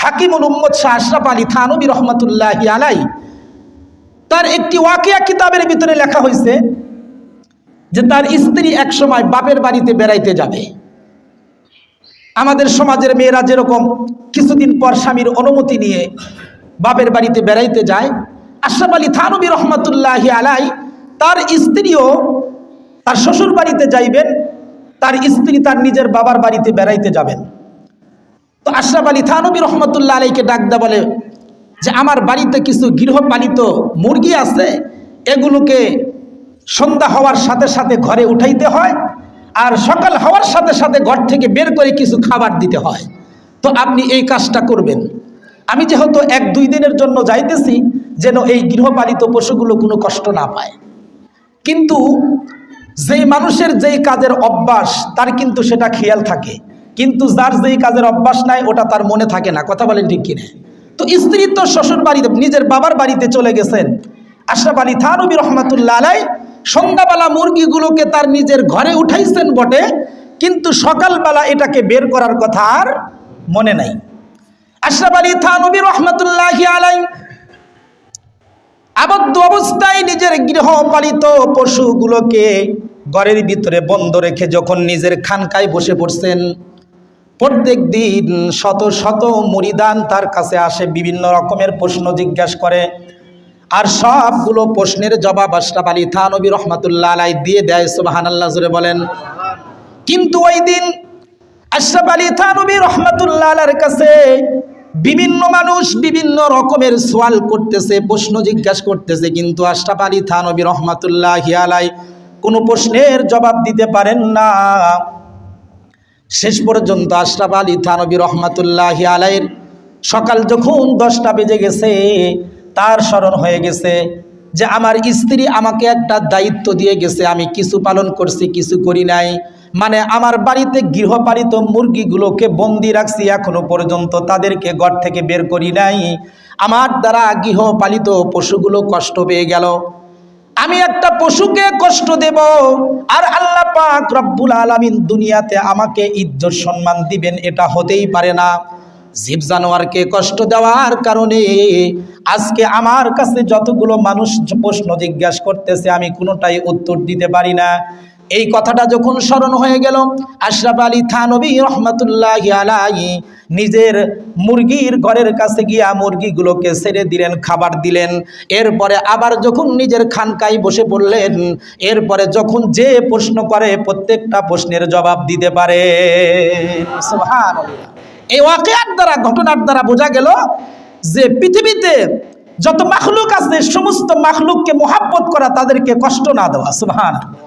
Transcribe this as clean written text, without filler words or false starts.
হাকিমুল উম্মত শাহ আশরাফ আলী থানভী রহমাতুল্লাহি আলাইহি তার একটি ওয়াকিয়া কিতাবের ভিতরে লেখা হয়েছে যে তার স্ত্রী এক সময় বাপের বাড়িতে বেড়াইতে যাবে। আমাদের সমাজের মেয়েরা যেরকম কিছুদিন পর স্বামীর অনুমতি নিয়ে বাপের বাড়িতে বেড়াইতে যায়, আশরাফ আলী থানভী রহমাতুল্লাহি আলাইহি তার স্ত্রীও তার শ্বশুর বাড়িতে যাইবেন, তার স্ত্রী তার নিজের বাবার বাড়িতে বেড়াইতে যাবেন। তো আশরাফ আলী থানভী রহমাতুল্লাহ আলাইহিকে ডাক দেয়া বলে যে আমার বাড়িতে কিছু গৃহপালিত মুরগি আছে, এগুলোকে সন্ধ্যা হওয়ার সাথে সাথে ঘরে উঠাইতে হয়, আর সকাল হওয়ার সাথে সাথে ঘর থেকে বের করে কিছু খাবার দিতে হয়। তো আপনি এই কাজটা করবেন। আমি যেহেতু 1-2 দিনের জন্য যাইতেছি, যেন এই গৃহপালিত পশুগুলো কোনো কষ্ট না পায়। কিন্তু যেই মানুষের যেই কাজের অভ্যাস তার কিন্তু সেটা খেয়াল থাকে, কিন্তু যার যেই কাজের অভ্যাস নাই ওটা তার মনে থাকে না। কথা বলেন ঠিক কিনা? তো স্ত্রী তো শ্বশুর বাড়িতে নিজের বাবার বাড়িতে চলে গেছেন। আশরাফ আলী থানভী রহমাতুল্লাহ আলাইহি সন্ধ্যাবেলা মুরগিগুলোকে তার নিজের ঘরে উঠাইছেন বটে, কিন্তু সকালবেলা এটাকে বের করার কথা আর মনে নাই। আশরাফ আলী থানভী রহমাতুল্লাহি আলাইহি আবদ্ধ অবস্থায় নিজের গৃহপালিত পশুগুলোকে ঘরের ভিতরে বন্ধ রেখে যখন নিজের খানকায় বসে পড়ছেন, প্রত্যেক দিন শত শত মুরিদান তার কাছে আসে, বিভিন্ন রকমের প্রশ্ন জিজ্ঞাসা করে, আর সবগুলো প্রশ্নের জবাব আশরাফ আলী থানভী রহমাতুল্লাহ আলাইহি দিয়ে দেয়। সুবহানাল্লাহ জোরে বলেন। কিন্তু ওই দিন আশরাফ আলী থানভী রহমাতুল্লাহ আলাইহির কাছে বিভিন্ন মানুষ বিভিন্ন রকমের সওয়াল করতেছে, প্রশ্ন জিজ্ঞাসা করতেছে, কিন্তু আশরাফ আলী থানভী রহমাতুল্লাহি আলাইহি কোনো প্রশ্নের জবাব দিতে পারেন না। শেষ পর্যন্ত আশরাফ আলী থানভী রহমাতুল্লাহি আলাইহির সকাল যখন 10টা বেজে গেছে, তার স্মরণ হয়ে গেছে যে আমার স্ত্রী আমাকে একটা দায়িত্ব দিয়ে গেছে, আমি কিছু পালন করছি কিছু করি নাই। মানে আমার বাড়িতে গৃহপালিত মুরগিগুলোকে বন্দি রাখছি, এখনো পর্যন্ত তাদেরকে ঘর থেকে বের করি নাই। আমার দ্বারা গৃহপালিত পশুগুলো কষ্ট পেয়ে গেল, আমি একটা পশুকে কষ্ট দেব আর আল্লাহ পাক রব্বুল আলামিন দুনিয়াতে আমাকে ইজ্জত সম্মান দিবেন, এটা হতেই পারে না। জীব জানোয়ারকে কষ্ট দেওয়ার কারণে আজকে আমার কাছে যতগুলো মানুষ প্রশ্ন জিজ্ঞাসা করতেছে আমি কোনোটাই উত্তর দিতে পারি না। এই কথাটা যখন স্মরণ হয়ে গেল, আশরাফ আলী থানভী রহমাতুল্লাহি আলাইহি নিজের মুরগির ঘরের কাছে গিয়া মুরগিগুলোকে ছেড়ে দিলেন, খাবার দিলেন। এরপরে আবার যখন নিজের খানকায় বসে পড়লেন, এরপরে যখন যে প্রশ্ন করে প্রত্যেকটা প্রশ্নের জবাব দিতে পারে। সুবহানাল্লাহ। এই ওয়াকিয়ার দ্বারা, ঘটনার দ্বারা বোঝা গেল যে পৃথিবীতে যত মাখলুক আছে সমস্ত মাখলুককে মোহাব্বত করা, তাদেরকে কষ্ট না দেওয়া। সুবহানাল্লাহ।